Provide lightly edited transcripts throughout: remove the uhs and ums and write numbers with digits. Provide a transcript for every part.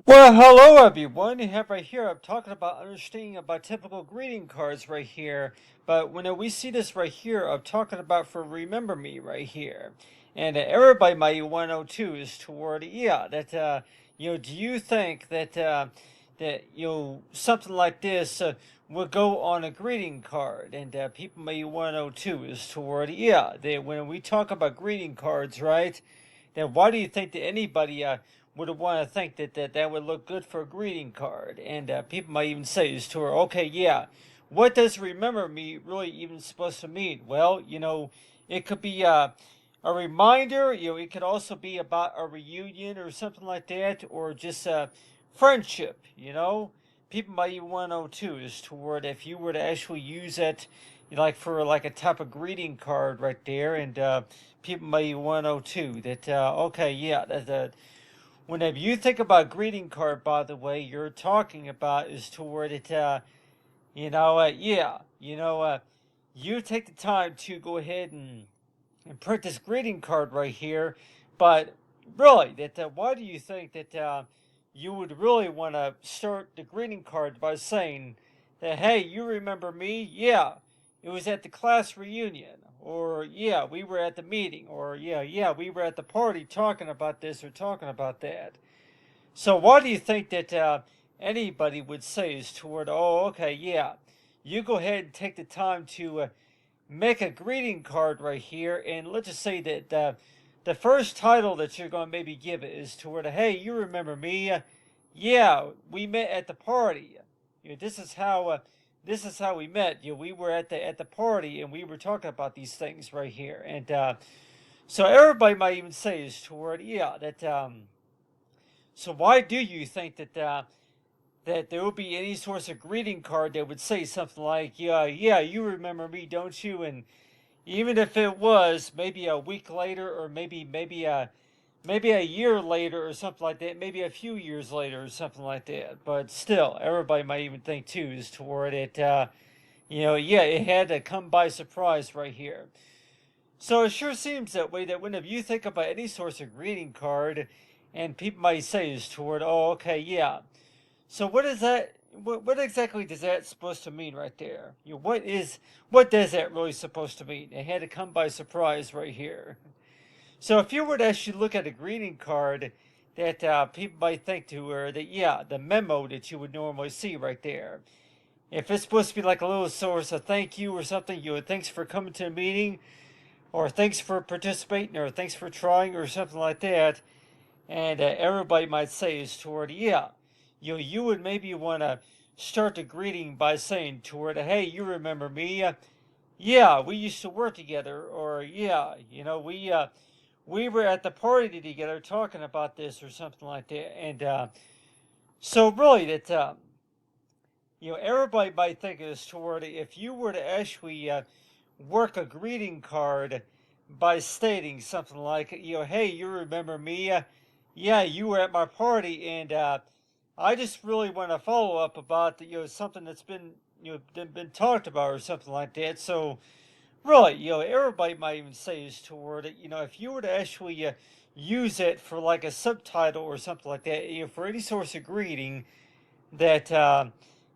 Well, hello everyone. You have right here. I'm talking about understanding about typical greeting cards right here. But when we see this right here, I'm talking about for remember me right here, and everybody might want to know too is toward that do you think that that something like this would go on a greeting card, and people may want to know too is toward that when we talk about greeting cards, right? Then why do you think that anybody would want to think that would look good for a greeting card? And people might even say this to her, okay, yeah, what does remember me really even supposed to mean? Well, it could be a reminder. It could also be about a reunion or something like that, or just friendship. People might even want to know too, is toward if you were to actually use it, like for like a type of greeting card right there, and people might want to know too that okay, yeah, that whenever you think about greeting card, by the way, you're talking about is toward it. Yeah, you take the time to go ahead and print this greeting card right here. But really, that why do you think that you would really want to start the greeting card by saying that, hey, you remember me? Yeah, it was at the class reunion, or yeah, we were at the meeting, or yeah, we were at the party talking about this or talking about that. So why do you think that anybody would say is toward, oh, okay, yeah, you go ahead and take the time to make a greeting card right here, and let's just say that the first title that you're going to maybe give it is toward, hey, you remember me? Yeah, we met at the party. This is how we met. We were at the party, and we were talking about these things right here, and so everybody might even say is toward, yeah, that. So why do you think that there would be any sort of greeting card that would say something like, yeah, you remember me, don't you? And even if it was maybe a week later, or maybe a year later, or something like that, maybe a few years later, or something like that. But still, everybody might even think too is toward it. Yeah, it had to come by surprise right here. So it sure seems that way that whenever you think about any sort of greeting card, and people might say is toward, oh, okay, yeah. So what is that? What exactly does that supposed to mean right there? What does that really supposed to mean? It had to come by surprise right here. So if you were to actually look at a greeting card that people might think to her that yeah, the memo that you would normally see right there. If it's supposed to be like a little source of thank you or something, thanks for coming to the meeting, or thanks for participating, or thanks for trying, or something like that, and everybody might say is toward yeah, you would maybe want to start the greeting by saying toward, hey, you remember me? Yeah, we used to work together, or yeah, we were at the party together talking about this or something like that, and so really that everybody might think is toward if you were to actually work a greeting card by stating something like, hey, you remember me? Yeah, you were at my party, and I just really want to follow up about something that's been been talked about or something like that. So really, everybody might even say is toward it. If you were to actually use it for like a subtitle or something like that, for any source of greeting that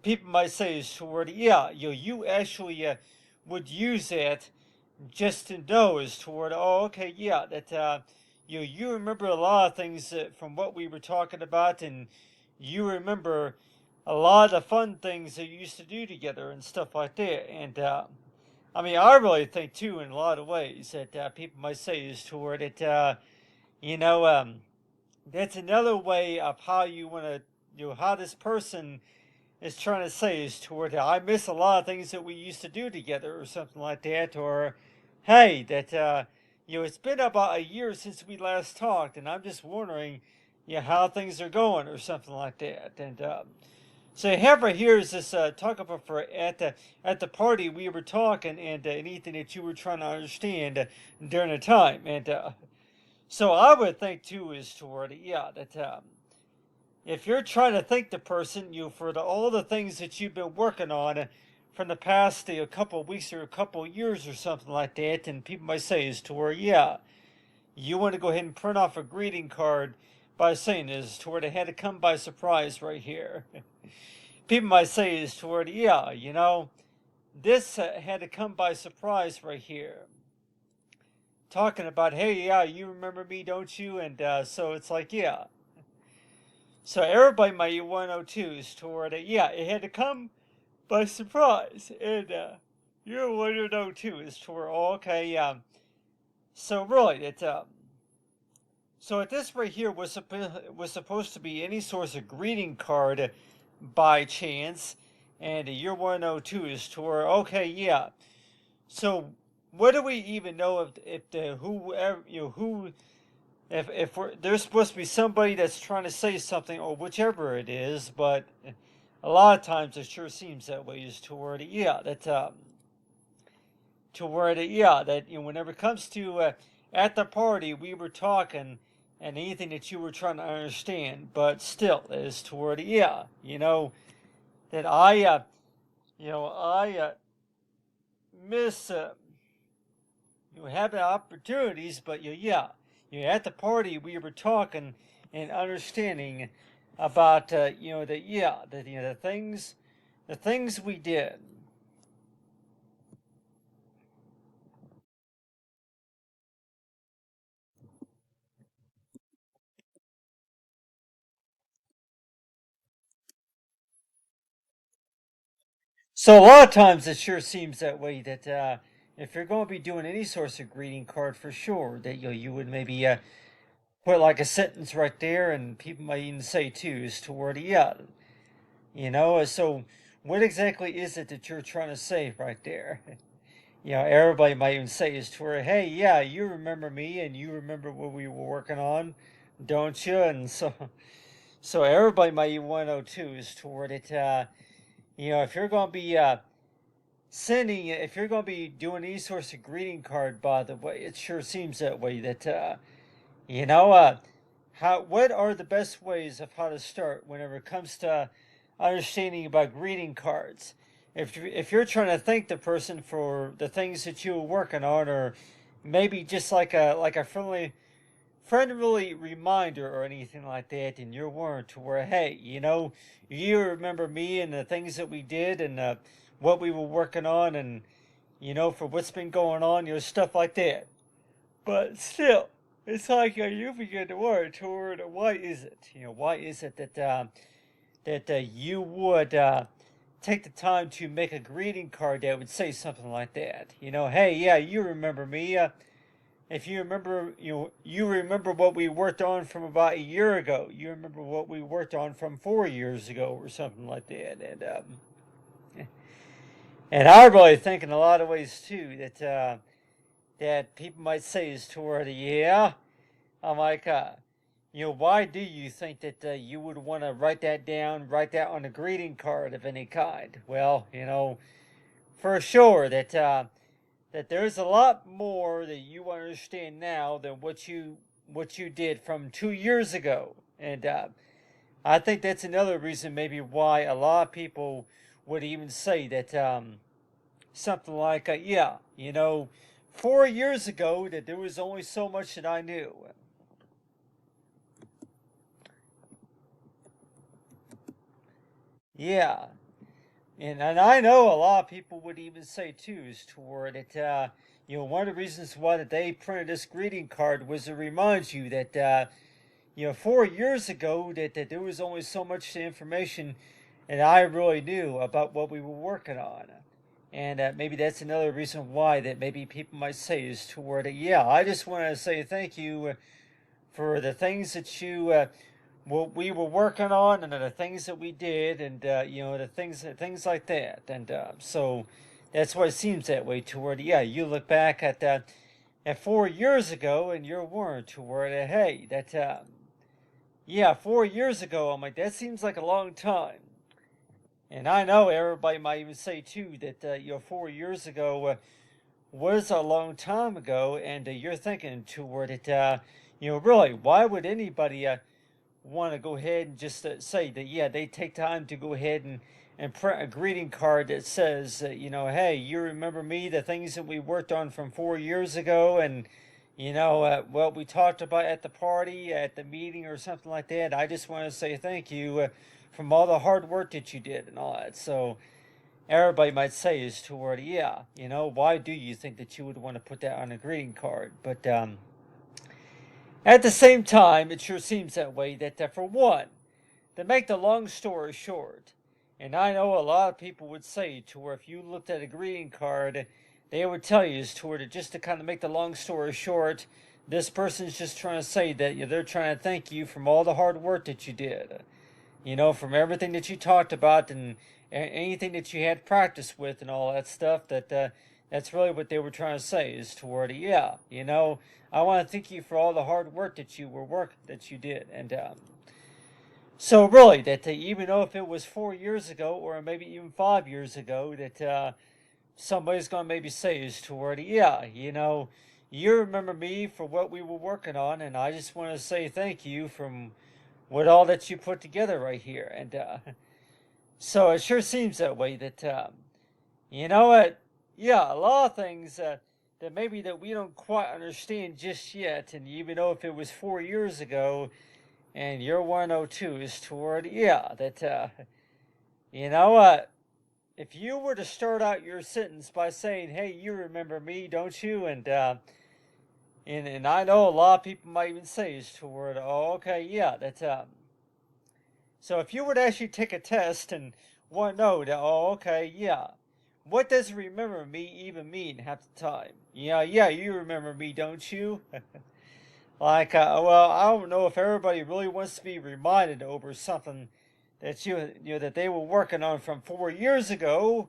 people might say is toward, yeah, you actually would use it just to know is toward, oh, okay, yeah, that you remember a lot of things from what we were talking about, and you remember a lot of the fun things that you used to do together and stuff like that. And I mean, I really think too, in a lot of ways, that people might say is toward it. You know, um, that's another way of how you want to, how this person is trying to say is toward, I miss a lot of things that we used to do together or something like that, or hey, that it's been about a year since we last talked, and I'm just wondering, how things are going or something like that. And so have right here is this talk about for at the party we were talking, and anything that you were trying to understand during the time. And so I would think too is toward, yeah, that if you're trying to thank the person, for all the things that you've been working on from the past a couple of weeks or a couple of years or something like that, and people might say is to where, yeah, you want to go ahead and print off a greeting card by saying is toward it had to come by surprise right here. People might say is toward, yeah, this had to come by surprise right here. Talking about, hey, yeah, you remember me, don't you? And so it's like, yeah. So everybody might 102 is toward it. Yeah, it had to come by surprise. And you're 102 is toward, oh, okay, so really, so at this right here was supposed to be any source of greeting card by chance, and year 102 is toward, okay, yeah. So what do we even know if the whoever who if there's supposed to be somebody that's trying to say something or whichever it is, but a lot of times it sure seems that way is toward yeah that whenever it comes to at the party we were talking and anything that you were trying to understand, but still is toward that I miss having opportunities, but at the party we were talking and understanding about the things we did. So a lot of times it sure seems that way that if you're going to be doing any sort of greeting card for sure that you would maybe put like a sentence right there, and people might even say too is toward so what exactly is it that you're trying to say right there? Everybody might even say is toward, hey, yeah, you remember me and you remember what we were working on, don't you? And so everybody might even 102 is toward it. If you're going to be if you're going to be doing any sorts of greeting card, by the way, it sure seems that way that you know what are the best ways of how to start whenever it comes to understanding about greeting cards. If you're trying to thank the person for the things that you were working on, or maybe just like a friendly reminder or anything like that, and you're warned to where, hey, you remember me and the things that we did and what we were working on, and for what's been going on, stuff like that. But still, it's like you begin to worry toward why is it? Why is it that you would take the time to make a greeting card that would say something like that? Hey, yeah, you remember me. If you remember, you remember what we worked on from about a year ago. You remember what we worked on from 4 years ago, or something like that. And I really think in a lot of ways too that people might say is toward yeah. I'm like, why do you think that you would want to write that on a greeting card of any kind? Well, for sure that there's a lot more that you understand now than what you did from 2 years ago, and I think that's another reason maybe why a lot of people would even say that something like, yeah, 4 years ago that there was only so much that I knew. Yeah, and I know a lot of people would even say too is toward it. One of the reasons why that they printed this greeting card was to remind you that 4 years ago that there was only so much information that I really knew about what we were working on. And maybe that's another reason why that maybe people might say is toward it. Yeah, I just want to say thank you for the things that you what we were working on and the things that we did, and the things like that. And so that's why it seems that way toward. Yeah, you look back at 4 years ago and you're warned toward it. Hey, that yeah, 4 years ago. I'm like, that seems like a long time. And I know everybody might even say too that 4 years ago was a long time ago, and you're thinking toward it. Really, why would anybody want to go ahead and just say that, yeah, they take time to go ahead and print a greeting card that says, hey, you remember me, the things that we worked on from 4 years ago, and what we talked about at the party, at the meeting, or something like that. I just want to say thank you from all the hard work that you did and all that. So everybody might say is toward, yeah, why do you think that you would want to put that on a greeting card? But at the same time, it sure seems that way. That for one, to make the long story short, and I know a lot of people would say to where if you looked at a greeting card, they would tell you is to where just to kind of make the long story short, this person's just trying to say that they're trying to thank you from all the hard work that you did, from everything that you talked about and anything that you had practice with and all that stuff. That's really what they were trying to say is toward, yeah, I want to thank you for all the hard work that you did, and so really, that even though if it was 4 years ago or maybe even 5 years ago, that somebody's gonna maybe say is toward, yeah, you remember me for what we were working on, and I just want to say thank you from what all that you put together right here, and so it sure seems that way. That you know what, yeah, a lot of things that maybe that we don't quite understand just yet, and even though if it was 4 years ago and your 102 is toward, yeah, that, you know what? If you were to start out your sentence by saying, hey, you remember me, don't you? And I know a lot of people might even say is toward, oh, okay, yeah, that, so if you were to actually take a test and want to know that, oh, okay, yeah, what does remember me even mean half the time? Yeah, you remember me, don't you? Like, well, I don't know if everybody really wants to be reminded over something that that they were working on from 4 years ago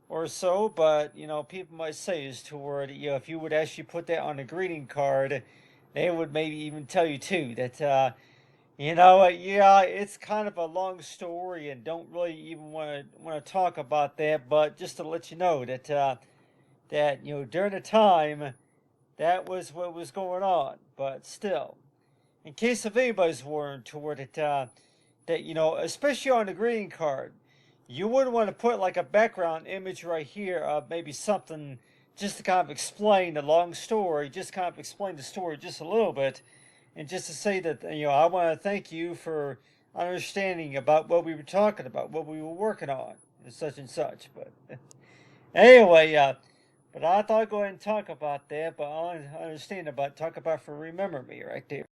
or so, but people might say is toward, if you would actually put that on a greeting card, they would maybe even tell you too that, yeah, it's kind of a long story and don't really even want to talk about that, but just to let you know that during the time that was what was going on, but still in case if anybody's worried toward it, that especially on the greeting card, you wouldn't want to put like a background image right here of maybe something just to kind of explain the long story, just kind of explain the story just a little bit, and just to say that I want to thank you for understanding about what we were talking about, what we were working on, and such. But anyway, but I thought I'd go ahead and talk about that. But I understand about talk about for remember me right there.